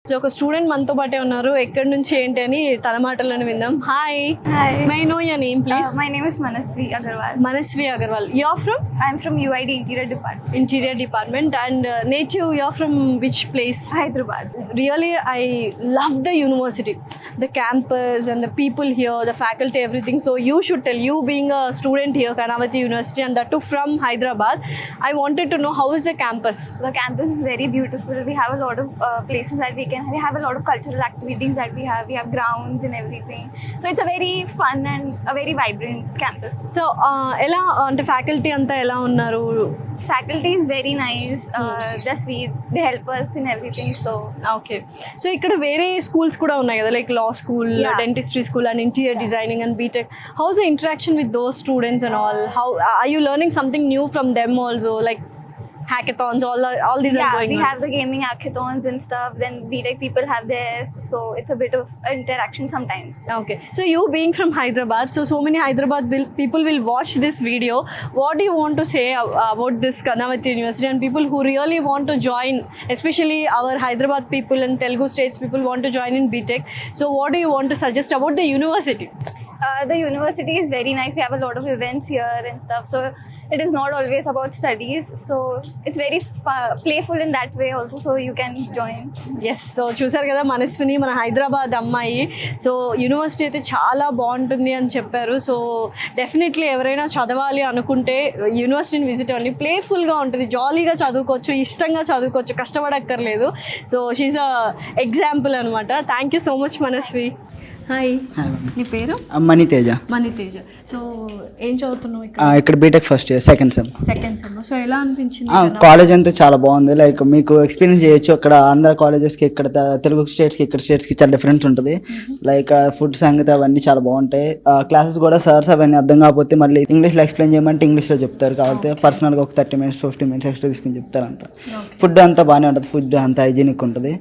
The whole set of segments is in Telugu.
సో ఒక స్టూడెంట్ మనతో పాటే ఉన్నారు. ఎక్కడి నుంచి ఏంటి అని తన మాటలను విందాం. Hi. My know your name please? My name is Manasvi Agarwal. Manasvi Agarwal. You are from? I am from UID Interior Department. Interior Department. And native, you are from which place? Hyderabad. Really, I love the university, the campus and the people here, the faculty, everything. So you should tell, you being a student here, Karnavati University, and that too from Hyderabad, I wanted to know how is the campus? The campus is very beautiful. We have a lot of places that we have a lot of cultural activities that we have grounds and everything. So it's a very fun and a very vibrant campus. So ఎలా అంటే ఫ్యాకల్టీ అంతా ఎలా ఉన్నారు? Faculty is very nice. They're sweet. They help us in everything. So okay. So ఇక్కడ వేరే స్కూల్స్ కూడా ఉన్నాయి కదా, like law school, dentistry school and interior designing and BTech. How is the interaction with those students and all? How are you learning something new from them also, like hackathons, all these are going we on? have the gaming hackathons and stuff. Then BTech people have theirs. So it's a bit of interaction sometimes. Okay. So you being from Hyderabad, so many Hyderabad people will watch this video. What do you want to say about this Karnavati University and people who really want to join, especially our Hyderabad people and Telugu states people want to join in BTech? So what do you want to suggest about the university? The university is very nice. We have a lot of events here and stuff. So it is not always about studies. So it's very playful in that way also. So you can join. Yes. So చూసారు కదా మనస్విని, మన హైదరాబాద్ అమ్మాయి. సో యూనివర్సిటీ అయితే చాలా బాగుంటుంది అని చెప్పారు. సో డెఫినెట్లీ ఎవరైనా చదవాలి అనుకుంటే యూనివర్సిటీని విజిట్ అవ్వండి. ప్లేఫుల్గా ఉంటుంది, జాలీగా చదువుకోవచ్చు, ఇష్టంగా చదువుకోవచ్చు, కష్టపడక్కర్లేదు. సో షీఈ్ అ ఎగ్జాంపుల్ అనమాట. Thank you so much Manasvi. Hi. నీ పేరు? మణితేజ. మణితేజ. సో ఏం చదువుతున్నావు ఇక్కడ? ఇక్కడ BTech first year second sem. So ఎలా అనిపించింది? కాలేజ్ అంతా చాలా బాగుంది. లైక్ మీకు ఎక్స్పీరియన్స్ చేయొచ్చు. అక్కడ ఆంధ్ర కాలేజెస్కి ఇక్కడ తెలుగు స్టేట్స్కి ఇక్కడ స్టేట్స్కి చాలా డిఫరెంట్ ఉంటుంది. లైక్ ఫుడ్ సంగతి అవన్నీ చాలా బాగుంటాయి. క్లాసెస్ కూడా సార్స్ అవన్నీ అర్థం కాకపోతే మళ్ళీ ఇంగ్లీష్లో ఎక్స్ప్లెయిన్ చేయమంటే ఇంగ్లీష్లో చెప్తారు. కాబట్టి పర్సనల్గా ఒక 30 minutes 15 minutes ఎక్స్ట్రా తీసుకుని చెప్తారు. అంతా ఫుడ్ అంతా బాగానే ఉంటుంది. ఫుడ్ అంతా హైజీనిక్ ఉంటుంది.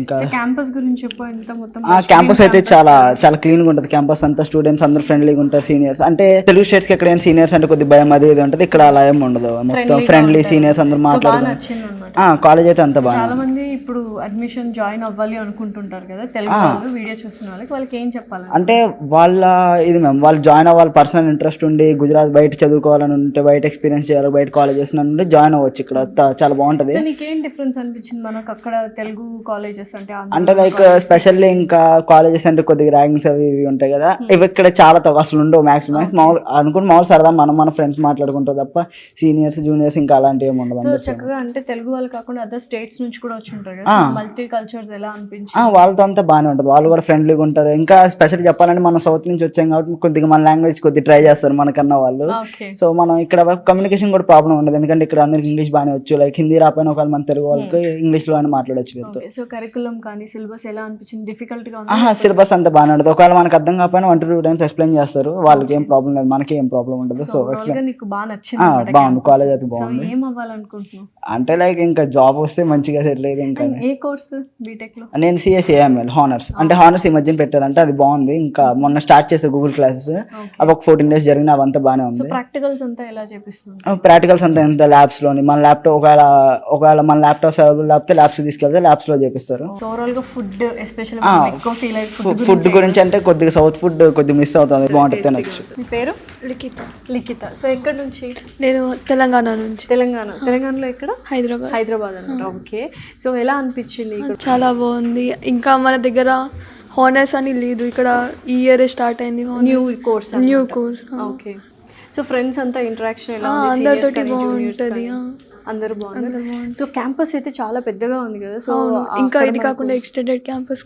ఇంకా క్యాంపస్ గురించి చెప్పు. మొత్తం క్యాంపస్ అయితే చాలా చాలా క్లీన్గా ఉంటుంది. క్యాంపస్ అంతా స్టూడెంట్స్ అందరూ ఫ్రెండ్లీగా ఉంటారు. సీనియర్స్ అంటే తెలుగు స్టేట్స్కి ఎక్కడైనా సీనియర్స్ అంటే కొద్ది భయం అది ఇది ఉంటుంది. ఇక్కడ అలా ఏమి ఉండదు. మొత్తం ఫ్రెండ్లీ సీనియర్స్ అందరూ మాట్లాడుతున్నారు. కాలేజ్ అయితే అంతా బాగా. చాలా మంది ఇప్పుడు అడ్మిషన్ జాయిన్ అవ్వాలి అనుకుంటుంటారు కదా, తెలుగు వాళ్ళు వీడియో చూస్తున్న వాళ్ళకి ఏం చెప్పాలి అంటే వాళ్ళు జాయిన్ అవ్వాలి. పర్సనల్ ఇంట్రెస్ట్ ఉండి గుజరాత్ బయట చదువుకోవాలని ఉంటే, బయట ఎక్స్పీరియన్స్ చేయాలి, బయట కాలేజెస్ నుండి జాయిన్ అవ్వచ్చు. ఇక్కడ చాలా బాగుంటుంది. నీకేం డిఫరెన్స్ అనిపించింది మనకు అక్కడ తెలుగు కాలేజెస్ అంటే లైక్ స్పెషల్లీ ఇంకా కాలేజెస్ అంటే కొద్దిగా ర్యాంకింగ్స్ అవి ఇవి ఉంటాయి కదా, ఇవి ఇక్కడ చాలా తక్కువ అసలు ఉండవు. మాక్సిమం మామూలు సరదా మన ఫ్రెండ్స్ మాట్లాడుకుంటారు తప్ప సీనియర్స్ జూనియర్స్ ఇంకా అలాంటివి ఏమి ఉండదు. చక్కగా అంటే తెలుగు వాళ్ళు కాకుండా అదర్ స్టేట్స్ నుంచి కూడా వచ్చి ఉంటారు కదా, మల్టీ కల్చర్స్ ఎలా అనిపించింది? వాళ్ళతో అంతా బాగానే ఉంటుంది. వాళ్ళు కూడా ఫ్రెండ్లీగా ఉంటారు. ఇంకా స్పెషల్ చెప్పాలంటే మనం సౌత్ నుంచి వచ్చాం కాబట్టి కొద్దిగా మన లాంగ్వేజ్ కొద్దిగా ట్రై చేస్తారు మనకన్నా వాళ్ళు. సో మనం ఇక్కడ కమ్యూనికేషన్ కూడా ప్రాబ్లం ఉండదు. ఎందుకంటే ఇక్కడ అందరికి ఇంగ్లీష్ బాగానే వచ్చు. లైక్ హిందీ రాపోయిన ఒకవేళ మన తెలుగు వాళ్ళకి ఇంగ్లీష్ లో అని మాట్లాడచ్చు. సో కరికులం కానీ సిలబస్ ఎలా అనిపించింది? డిఫికల్ట్ గా? సిలబస్ అంతా బాగానే ఉంటుంది. ఒకవేళ మనకు అర్థం కాకపోయినా 1 to 2 times ఎక్స్ప్లెయిన్ చేస్తారు. వాళ్ళకి ఏం ప్రాబ్లం లేదు, మనకి ఏం ప్రాబ్లం ఉండదు. సో నీకు బాగా నచ్చింది? బాగుంది. కాలేజ్ అయితే బాగుంది. ఏం అవ్వాలనుకుంటున్నావు? అంటే లైక్ ఇంకా జాబ్ వస్తే మంచిగా సెటిల్ అయ్యేది. ఇంకా ఏ కోర్స్ బీటెక్ లో? నేను CSAML హానర్స్. అంటే హానర్స్ ఈ మధ్యన పెట్టారంటే అది బాగుంది. ఇంకా మొన్న స్టార్ట్ చేసే గూగుల్ క్లాసెస్ అవి ఒక 14 days జరిగిన అవంతా బాగానే ఉంది. ప్రాక్టికల్స్ అంతా ఎలా చేపిస్తుంది? ప్రాక్టికల్స్ అంతా ఎంత ల్యాబ్స్ లోని మన ల్యాప్టాప్ ఒకవేళ మన ల్యాప్టాప్ లేకపోతే ల్యాబ్స్ తీసుకెళ్తే ల్యాబ్స్ లో చేపిస్తారు. ఓవరాల్ గా ఫుడ్ ఎస్పెషల్లీ ఫుడ్ గురించి అంటే కొద్దిగా సౌత్ ఫుడ్ కొద్దిగా మిస్ అవుతుంది. బాగుంటుంది, తినచ్చు. మీ పేరు? లిఖిత. సో ఎక్కడి నుంచి? నేను తెలంగాణ నుంచి. తెలంగాణలో ఎక్కడ? హైదరాబాద్ అన్నమాట. ఓకే. సో ఎలా అనిపించింది? చాలా బాగుంది. ఇంకా మన దగ్గర హానర్స్ అని లేదు. ఇక్కడ ఈ ఇయర్ స్టార్ట్ అయింది new course. Okay. So friends అంతా ఇంటరాక్షన్ ఎలా ఉంది? అందరితోటి బాగుంటుంది. అందరూ బాగుంది. సో క్యాంపస్ అయితే చాలా పెద్దగా ఉంది కదా. సో ఇంకా ఇది కాకుండా ఎక్స్టెండెడ్ క్యాంపస్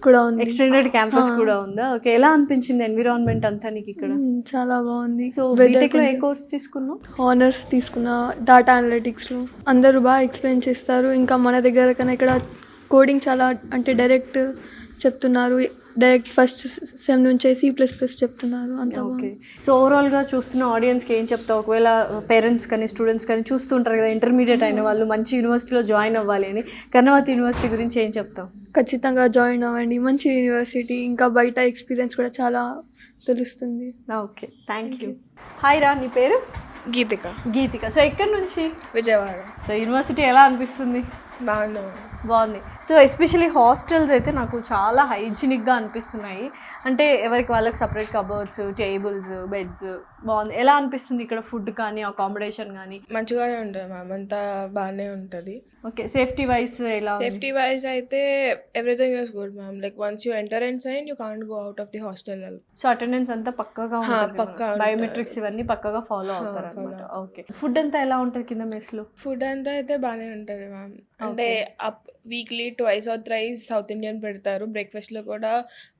కూడా ఉందా? ఓకే. ఎలా అనిపించింది ఎన్విరాన్మెంట్ అంతా నీకు ఇక్కడ? చాలా బాగుంది. సో బీటెక్ లో ఏ కోర్స్ తీసుకున్నావు? హానర్స్ తీసుకున్నా డేటా అనలిటిక్స్ లో. అందరూ బాగా ఎక్స్ప్లెయిన్ చేస్తారు. ఇంకా మన దగ్గర కన్నా ఇక్కడ కోడింగ్ చాలా అంటే డైరెక్ట్ చెప్తున్నారు. డైరెక్ట్ ఫస్ట్ సెమ్ నుంచే C++ చెప్తున్నారు. అంతా ఓకే. సో ఓవరాల్గా చూస్తున్న ఆడియన్స్కి ఏం చెప్తావు? ఒకవేళ పేరెంట్స్ కానీ స్టూడెంట్స్ కానీ చూస్తుంటారు కదా, ఇంటర్మీడియట్ అయిన వాళ్ళు మంచి యూనివర్సిటీలో జాయిన్ అవ్వాలి అని, కర్ణావతి యూనివర్సిటీ గురించి ఏం చెప్తావు? ఖచ్చితంగా జాయిన్ అవ్వండి. మంచి యూనివర్సిటీ. ఇంకా బయట ఎక్స్పీరియన్స్ కూడా చాలా తెలుస్తుంది. Okay, thank you. హాయ్ రా, నీ పేరు? గీతిక. సో ఎక్కడి నుంచి? విజయవాడ. సో యూనివర్సిటీ ఎలా అనిపిస్తుంది? బాగుంది బాగుంది. సో ఎస్పెషలీ హాస్టల్స్ అయితే నాకు చాలా హైజీనిక్గా అనిపిస్తున్నాయి. అంటే ఎవరికి వాళ్ళకి సపరేట్ కబోర్డ్స్, టేబుల్స్, బెడ్స్ బాగుంది. ఎలా అనిపిస్తుంది ఇక్కడ ఫుడ్ కానీ అకామిడేషన్ కానీ? మంచిగానే ఉంటుంది మ్యామ్, అంతా బాగానే ఉంటుంది. ఓకే, సేఫ్టీ వైజ్ ఎలా? సేఫ్టీ వైజ్ అయితే everything is good ma'am. Like once you enter and sign you can't go out of the hostel. So attendance అంతా పక్కాగా పక్కా ఉంటుంది, బయోమెట్రిక్స్ ఇవన్నీ పక్కాగా ఫాలో అవుతారు అనమాట. ఓకే, ఫుడ్ అంతా ఎలా ఉంటుంది కింద మెస్లో? ఫుడ్ అంతా అయితే బాగానే ఉంటుంది మ్యామ్. అంటే వీక్లీ 2 or 3 సౌత్ ఇండియన్ పెడతారు. బ్రేక్ఫాస్ట్లో కూడా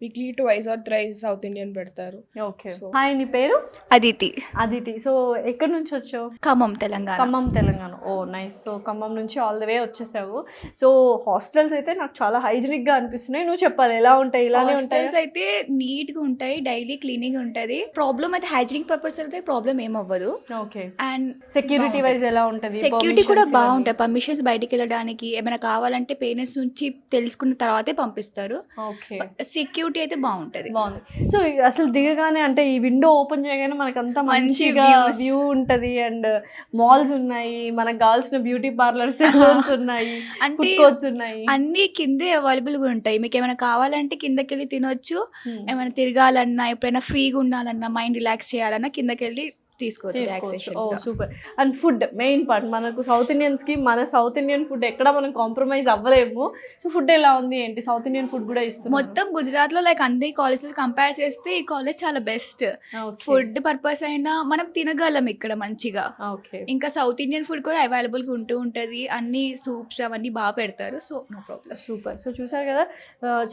వీక్లీ 2 or 3 సౌత్ ఇండియన్ పెడతారు. ఓకే. హాయ్, నీ పేరు? అదితి. అదితి. సో ఎక్కడి నుంచి వచ్చావు? ఖమ్మం, తెలంగాణ. ఖమ్మం, తెలంగాణ. ఓ నైస్. సో ఖమ్మం నుంచి ఆల్ ద వే వచ్చేసావు. సో హాస్టల్స్ అయితే నాకు చాలా హైజీనిక్గా అనిపిస్తున్నాయి. నువ్వు చెప్పాలి ఎలా ఉంటాయి? ఇలానే ఉంటాయి. హాస్టల్స్ అయితే నీట్గా ఉంటాయి, డైలీ క్లీనింగ్ ఉంటుంది. ప్రాబ్లమ్ అయితే హైజీనిక్ పర్పస్ అయితే ప్రాబ్లమ్ ఏం అవ్వదు. ఓకే. అండ్ సెక్యూరిటీ వైజ్ ఎలా ఉంటుంది? సెక్యూరిటీ కూడా బాగుంటాయి. పర్మిషన్స్ బయటికి వెళ్ళడానికి ఏమైనా కావాలంటే పేరెంట్స్ నుంచి తెలుసుకున్న తర్వాతే పంపిస్తారు. ఓకే. సెక్యూరిటీ అయితే బాగుంటుంది. బాగుంది. సో అసలు దిగగానే అంటే ఈ విండో ఓపెన్ చేయగానే మనకంతా మంచిగా వ్యూ ఉంటుంది. అండ్ మాల్స్ ఉన్నాయి, మనకు కావాల్సిన బ్యూటీ పార్లర్స్, సెలూన్స్ ఉన్నాయి, ఫుడ్ కోర్ట్స్ ఉన్నాయి. అన్ని కిందే అవైలబుల్గా ఉంటాయి. మీకు ఏమైనా కావాలంటే కిందకి వెళ్ళి తినొచ్చు. ఏమైనా తిరగాలన్నా, ఎప్పుడైనా ఫ్రీగా ఉండాలన్నా, మైండ్ రిలాక్స్ చేయాలన్నా కిందకి వెళ్ళి తీసుకోవచ్చు relaxation. Super. And food main part. మనకు సౌత్ ఇండియన్స్కి మన సౌత్ ఇండియన్ ఫుడ్ ఎక్కడ మనం కాంప్రమైజ్ అవ్వలేము. సో ఫుడ్ ఎలా ఉంది ఏంటి? సౌత్ ఇండియన్ ఫుడ్ కూడా ఇస్తుంది మొత్తం గుజరాత్లో. లైక్ అన్ని కాలేజెస్ కంపేర్ చేస్తే ఈ కాలేజ్ చాలా బెస్ట్. ఫుడ్ పర్పస్ అయినా మనం తినగలం ఇక్కడ మంచిగా. ఓకే. ఇంకా సౌత్ ఇండియన్ ఫుడ్ కూడా అవైలబుల్గా ఉంటూ ఉంటుంది. అన్ని సూప్స్ అవన్నీ బాగా పెడతారు. So no problem. Super. So చూసారు కదా,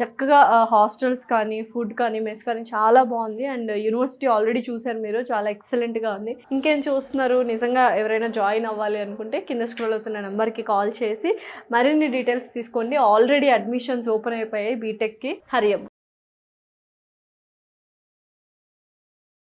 చక్కగా హాస్టల్స్ కానీ ఫుడ్ కానీ మెస్ కానీ చాలా బాగుంది. అండ్ యూనివర్సిటీ ఆల్రెడీ చూసారు మీరు, చాలా ఎక్సలెంట్గా ఉంది. ఇంకేం చూస్తున్నారు? నిజంగా ఎవరైనా జాయిన్ అవ్వాలి అనుకుంటే కింద స్క్రోల్ అవుతున్న నెంబర్కి కాల్ చేసి మరిన్ని డీటెయిల్స్ తీసుకోండి. ఆల్రెడీ అడ్మిషన్స్ ఓపెన్ అయిపోయాయి బీటెక్కి. హరి అప్.